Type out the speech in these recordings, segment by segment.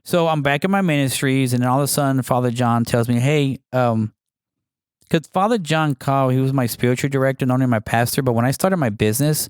So I'm back in my ministries, and then all of a sudden, Father John tells me, "Hey, because Father John Call, he was my spiritual director, not only my pastor, but when I started my business,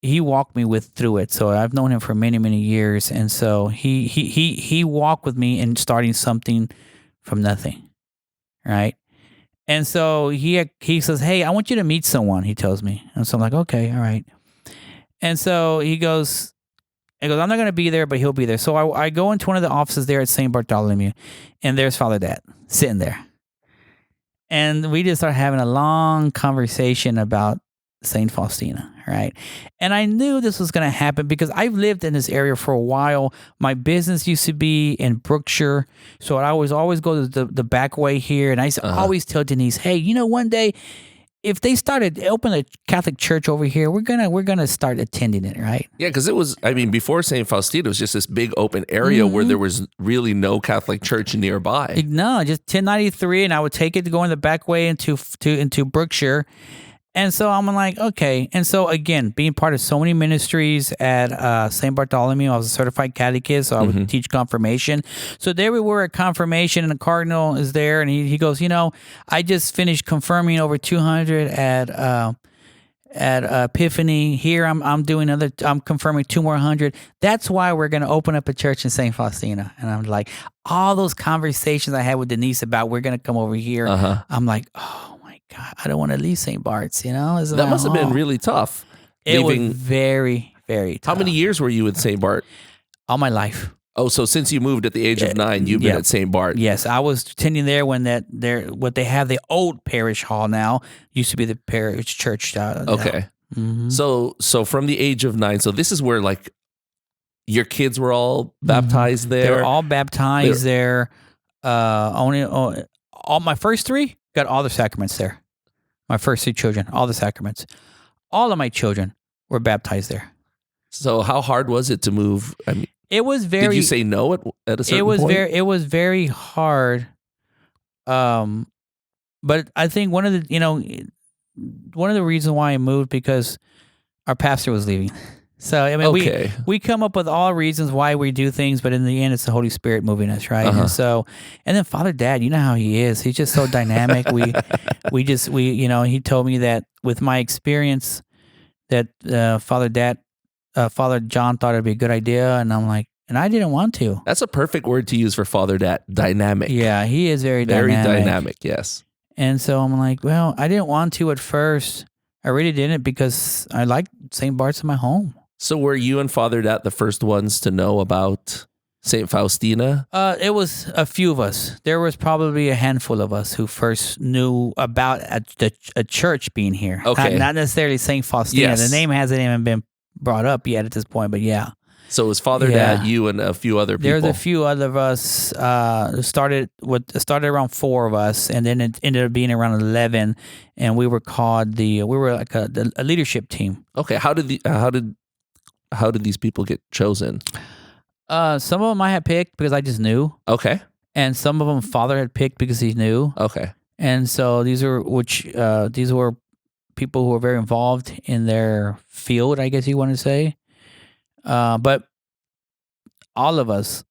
he walked me through it. So I've known him for many, many years, and so he walked with me in starting something from nothing, right? And so he says, "Hey, I want you to meet someone." He tells me, and so I'm like, "Okay, all right." And so he goes, "I'm not going to be there, but he'll be there." So I go into one of the offices there at St. Bartholomew, and there's Father Dad sitting there. And we just start having a long conversation about St. Faustina, right? And I knew this was going to happen because I've lived in this area for a while. My business used to be in Brookshire, so I was always go to the back way here. And I used to always tell Denise, "Hey, one day, if they started open a Catholic church over here, we're gonna start attending it, right?" Yeah, because it was, before St. Faustina, it was just this big open area where there was really no Catholic church nearby. No, just 1093, and I would take it to go in the back way into Brookshire. And so I'm like, okay. And so again, being part of so many ministries at St. Bartholomew, I was a certified catechist, so I would teach confirmation. So there we were at confirmation, and the cardinal is there, and he goes, "I just finished confirming over 200 at Epiphany. Here I'm confirming 2 more hundred. That's why we're going to open up a church in St. Faustina." And I'm like, all those conversations I had with Denise about we're going to come over here. I'm like, oh my God, I don't want to leave St. Bart's, That must have been really tough. It was very, very tough. How many years were you at St. Bart? All my life. Oh, so since you moved at the age of 9, you've been at St. Bart. Yes, I was attending there when what they have, the old parish hall now, used to be the parish church. Okay. So from the age of 9, so this is where like your kids were all baptized there? They were all baptized there. All my first 3 got all the sacraments there. My first 3 children, all the sacraments. All of my children were baptized there. So how hard was it to move? It was very. Did you say no at a certain point? It was very hard. But I think one of the reasons why I moved because our pastor was leaving. So we come up with all reasons why we do things, but in the end, it's the Holy Spirit moving us, right? And then Father Dad, you know how he is. He's just so dynamic. He told me that with my experience, that Father John thought it'd be a good idea, and I'm like, and I didn't want to. That's a perfect word to use for Father Dad. Dynamic. Yeah, he is very dynamic. Very dynamic, yes. And so I'm like, well, I didn't want to at first. I really didn't because I like St. Bart's in my home. So were you and Father Dad the first ones to know about St. Faustina? It was a few of us. There was probably a handful of us who first knew about a church being here. Okay. Not necessarily St. Faustina. Yes. The name hasn't even been brought up yet at this point, but yeah. So it was Father Dad, you, and a few other people. There's a few other of us. Started around 4 of us, and then it ended up being around 11, and we were called we were like a leadership team. Okay, how did these people get chosen? Some of them I had picked because I just knew. Okay. And some of them Father had picked because he knew. Okay. And so these were people who were very involved in their field, I guess you want to say. But all of us,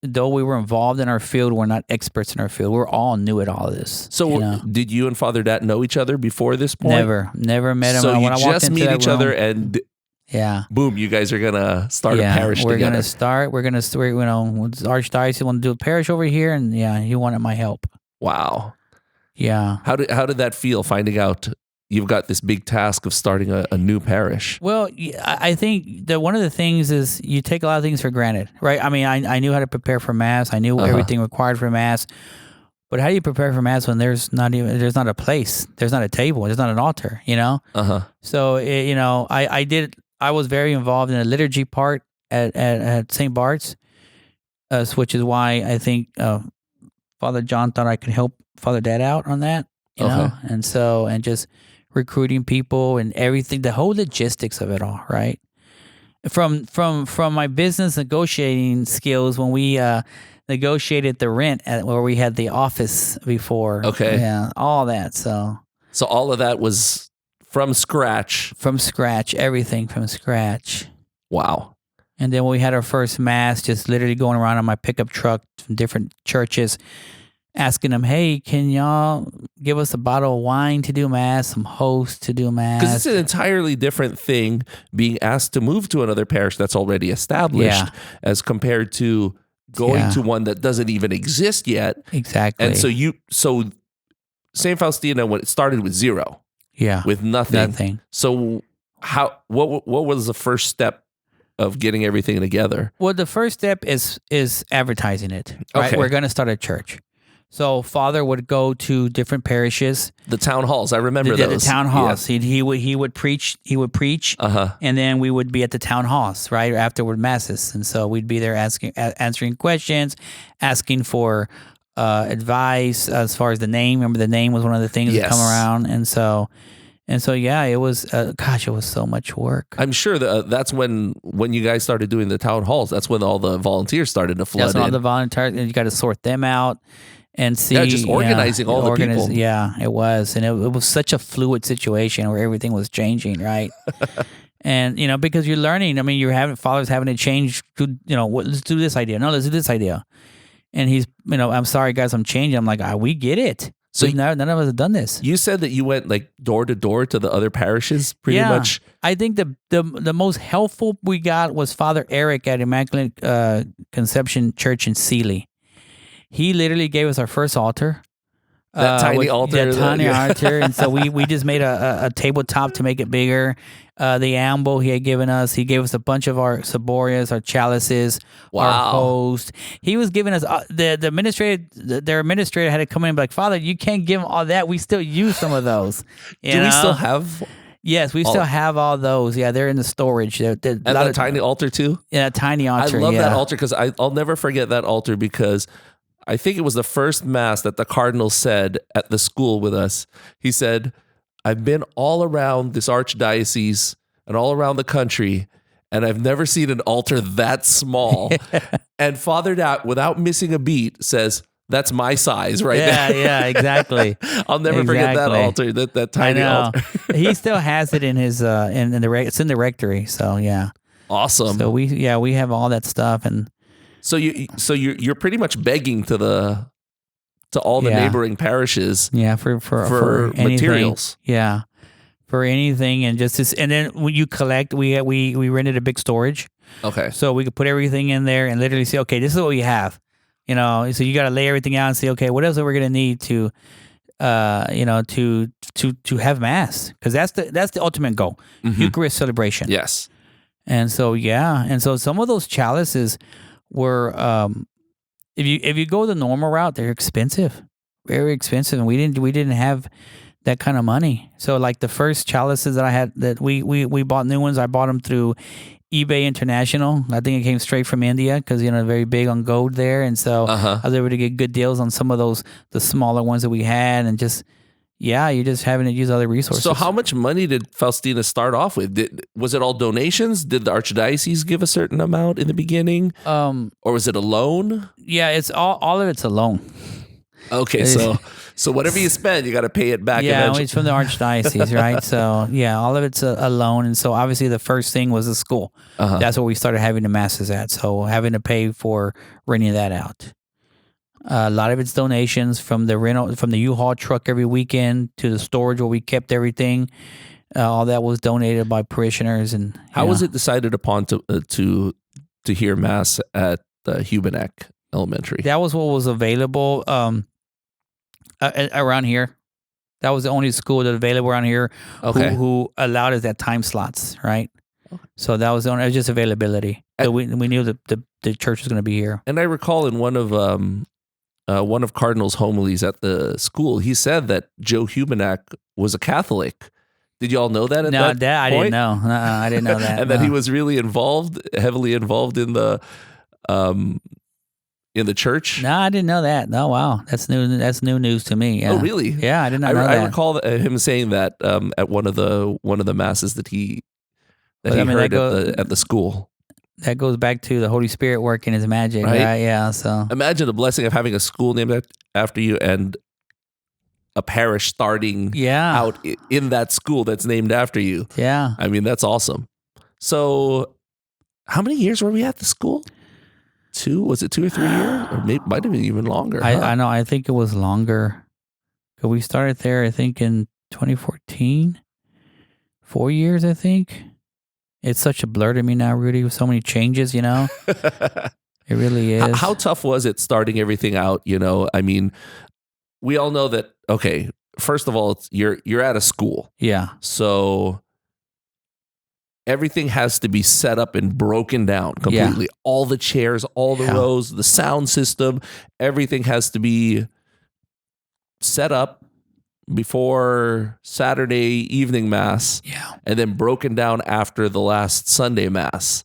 though we were involved in our field, we're not experts in our field. We're all new at all of this. So did you and Father Dad know each other before this point? Never met him. So when you I just meet each other and boom, you guys are gonna start a parish together. We're gonna start. Archdiocese want to do a parish over here, and he wanted my help. Wow. Yeah. How did that feel? Finding out you've got this big task of starting a new parish. Well, I think that one of the things is you take a lot of things for granted, right? I mean, I knew how to prepare for Mass. I knew everything required for Mass. But how do you prepare for Mass when there's not a place, there's not a table, there's not an altar, So I was very involved in the liturgy part at St. Bart's, which is why I think Father John thought I could help Father Dad out on that, you know, and just recruiting people and everything, the whole logistics of it all, right? From my business negotiating skills when we negotiated the rent where we had the office before. Okay. Yeah, all that. So all of that was from scratch. From scratch, everything from scratch. Wow. And then when we had our first mass, just literally going around on my pickup truck from different churches, asking them, hey, can y'all give us a bottle of wine to do mass, some hosts to do mass? Because it's an entirely different thing being asked to move to another parish that's already established as compared to going to one that doesn't even exist yet. Exactly. And so St. Faustina, when it started with zero. Yeah. With nothing. So what was the first step of getting everything together? Well, the first step is advertising it. Right? Okay. We're going to start a church. So Father would go to different parishes. The town halls, I remember those. The town halls. Yes. He would preach. And then we would be at the town halls right afterward masses, and so we'd be there answering questions, asking for advice as far as the name. Remember, the name was one of the things that come around, and so yeah, it was. It was so much work. I'm sure that's when you guys started doing the town halls. That's when all the volunteers started to flood. That's when all the volunteers, and you got to sort them out. And see, just organizing all the people. Yeah, it was, and it was such a fluid situation where everything was changing, right? And because you're learning. I mean, fathers having to change. Let's do this idea. No, let's do this idea. And he's, I'm sorry, guys, I'm changing. I'm like, we get it. So none of us have done this. You said that you went like door to door to the other parishes, pretty much. I think the most helpful we got was Father Eric at Immaculate Conception Church in Sealy. He literally gave us our first altar. That tiny altar. That tiny altar. And so we just made a tabletop to make it bigger. The ambo he had given us. He gave us a bunch of our ciborias, our chalices, our host. He was giving us the administrator. Their administrator had to come in and be like, Father, you can't give them all that. We still use some of those. Do we still have? Yes, we still have all those. Yeah, they're in the storage. And that tiny altar too? Yeah, a tiny altar. I love that altar because I'll never forget that altar because I think it was the first mass that the cardinal said at the school with us. He said, I've been all around this archdiocese and all around the country, and I've never seen an altar that small. And Father Dak, without missing a beat, says, that's my size right now. Yeah, exactly. I'll never forget that altar, that tiny altar. He still has it in his it's in the rectory. So yeah, awesome. So we have all that stuff, and so you're pretty much begging to all the neighboring parishes. Yeah, for materials. Yeah, for anything, and and then when you collect, we rented a big storage. Okay, so we could put everything in there and literally say, okay, this is what we have. So you got to lay everything out and say, okay, what else are we going to need to have mass? Because that's the ultimate goal, Eucharist celebration. Yes, and so some of those chalices were, if you go the normal route, they're expensive, very expensive, and we didn't have that kind of money. So like the first chalices that I had, that we bought new ones. I bought them through eBay International. I think it came straight from India because very big on gold there, and so I was able to get good deals on some of the smaller ones that we had, and you're just having to use other resources. So how much money did Faustina start off with? Was it all donations? Did the archdiocese give a certain amount in the beginning, or was it a loan? Yeah, it's all of it's a loan. Okay, so whatever you spend, you got to pay it back. Yeah, eventually. it's from the archdiocese, right? So yeah, all of it's a loan, and so obviously the first thing was the school. That's where we started having the masses at. So having to pay for renting that out. A lot of it's donations from the U-Haul truck every weekend to the storage where we kept everything. All that was donated by parishioners. And how was it decided upon to hear mass at Hubenack Elementary? That was what was available around here. That was the only school that was available around here who allowed us at time slots, right? Okay. So that was it was just availability. So we knew that the church was going to be here. And I recall in one of Cardinal's homilies at the school, he said that Joe Hubenack was a Catholic. Did you all know that at that point? I didn't know. I didn't know that. And that he was really heavily involved in the church? No, I didn't know that. Oh, wow. That's new. That's new news to me. Yeah. Oh, really? Yeah, I did not know that. I recall him saying that at one of the masses that he heard at the school. That goes back to the Holy Spirit working his magic, right? Yeah. So imagine the blessing of having a school named after you and a parish starting out in that school that's named after you. Yeah. I mean, that's awesome. So How many years were we at the school? 2? Was it 2 or 3 years? Or maybe might have been even longer. I know. I think it was longer. 'Cause we started there, I think, in 2014. 4 years, I think. It's such a blur to me now, Rudy, with so many changes, you know? It really is. How tough was it starting everything out? You know, I mean, we all know that, okay, first of all, you're at a school. Yeah. So everything has to be set up and broken down completely. Yeah. All the chairs, all the rows, the sound system, everything has to be set up before Saturday evening mass. Yeah. And then broken down after the last Sunday mass.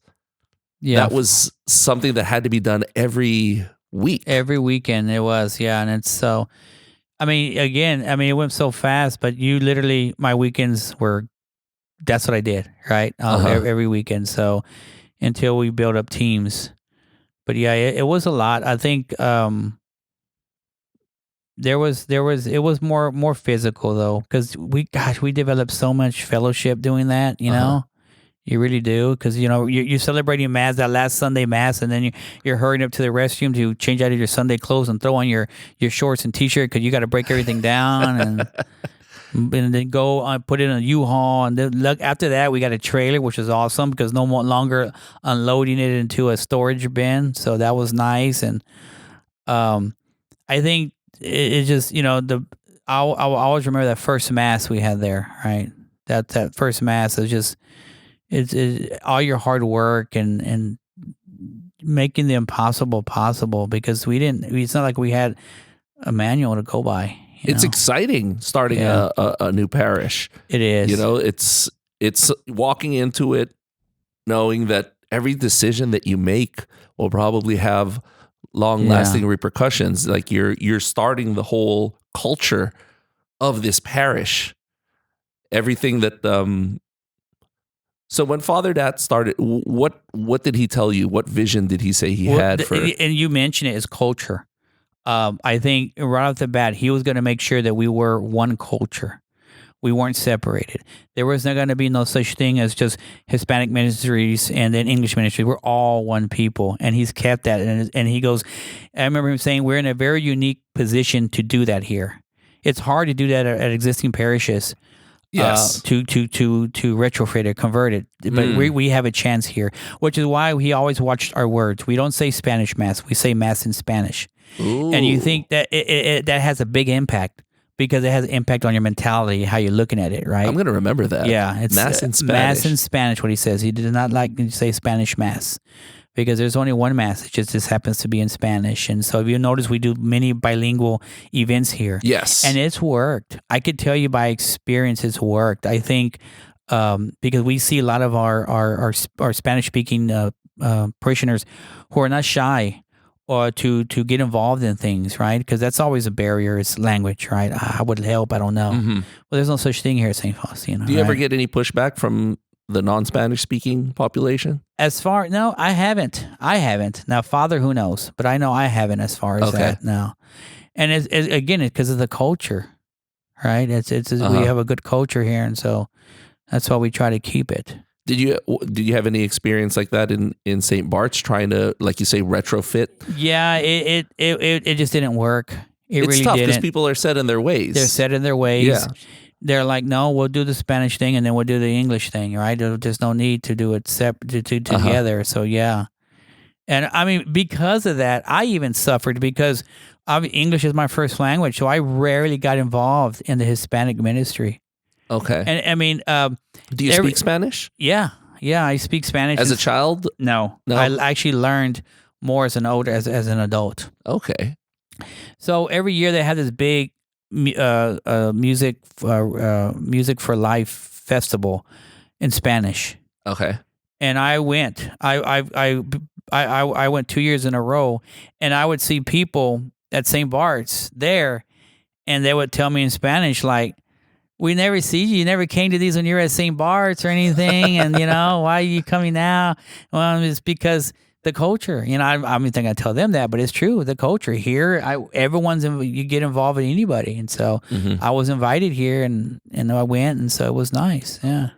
Yeah. That was something that had to be done every week. Every weekend it was, yeah. And it's so, I mean, again, it went so fast, but you literally, my weekends were, that's what I did, right? Every weekend. So until we built up teams. But yeah, it was a lot. I think it was more physical though, because we developed so much fellowship doing that, you know? You really do, because you know you're celebrating mass, that last Sunday mass, and then you're hurrying up to the restroom to change out of your Sunday clothes and throw on your shorts and t-shirt because you got to break everything down and then go put it in a U-Haul, and then look, after that we got a trailer, which was awesome because no longer unloading it into a storage bin, so that was nice. And I think it just, you know, I'll always remember that first mass we had there, right? That first mass is just. It's all your hard work and making the impossible possible, because it's not like we had a manual to go by. It's exciting starting a new parish. It is. You know, it's walking into it knowing that every decision that you make will probably have long-lasting repercussions. Like you're starting the whole culture of this parish. Everything that So when Father Dat started, what did he tell you? What vision did he say he had for? And you mentioned it as culture. I think right off the bat, he was going to make sure that we were one culture. We weren't separated. There was not going to be no such thing as just Hispanic ministries and then English ministry. We're all one people, and he's kept that. And he goes, I remember him saying, we're in a very unique position to do that here. It's hard to do that at existing parishes. Yes. To retrofit it, convert it. But we have a chance here, which is why he always watched our words. We don't say Spanish Mass. We say Mass in Spanish. Ooh. And you think that that has a big impact, because it has an impact on your mentality, how you're looking at it, right? I'm going to remember that. Yeah. It's Mass in Spanish. Mass in Spanish, what he says. He did not like to say Spanish Mass, because there's only one Mass. It just happens to be in Spanish. And so if you notice, we do many bilingual events here. Yes. And it's worked. I could tell you by experience it's worked. I think because we see a lot of our Spanish-speaking parishioners who are not shy or to get involved in things, right? Because that's always a barrier. It's language, right? I would help. I don't know. Well, there's no such thing here at St. Faustina. Do you ever get any pushback from the non-Spanish speaking population? No, I haven't. Now, Father, who knows? But I know I haven't as far as that now. And it's again, it's because of the culture, right? It's we have a good culture here, and so that's why we try to keep it. Did you have any experience like that in St. Bart's, trying to, like you say, retrofit? Yeah, it just didn't work. It's really tough because didn't. people are set in their ways. They're set in their ways. Yeah. They're like, no, we'll do the Spanish thing and then we'll do the English thing, right? There's no need to do it together. So yeah, and I mean, because of that, I even suffered, because English is my first language, so I rarely got involved in the Hispanic ministry. Okay. And I mean, do you speak Spanish? Yeah, I speak Spanish as a child. No, I actually learned more as an adult. Okay. So every year they have this big music for life festival in Spanish. Okay. And I went. I went 2 years in a row, and I would see people at St. Bart's there, and they would tell me in Spanish, like, we never see you. You never came to these when you were at St. Bart's or anything. And, you know, why are you coming now? Well, it's because the culture. You know, I don't think I tell them that, but it's true. The culture here, you get involved with anybody. And so I was invited here, and I went, and so it was nice. Yeah.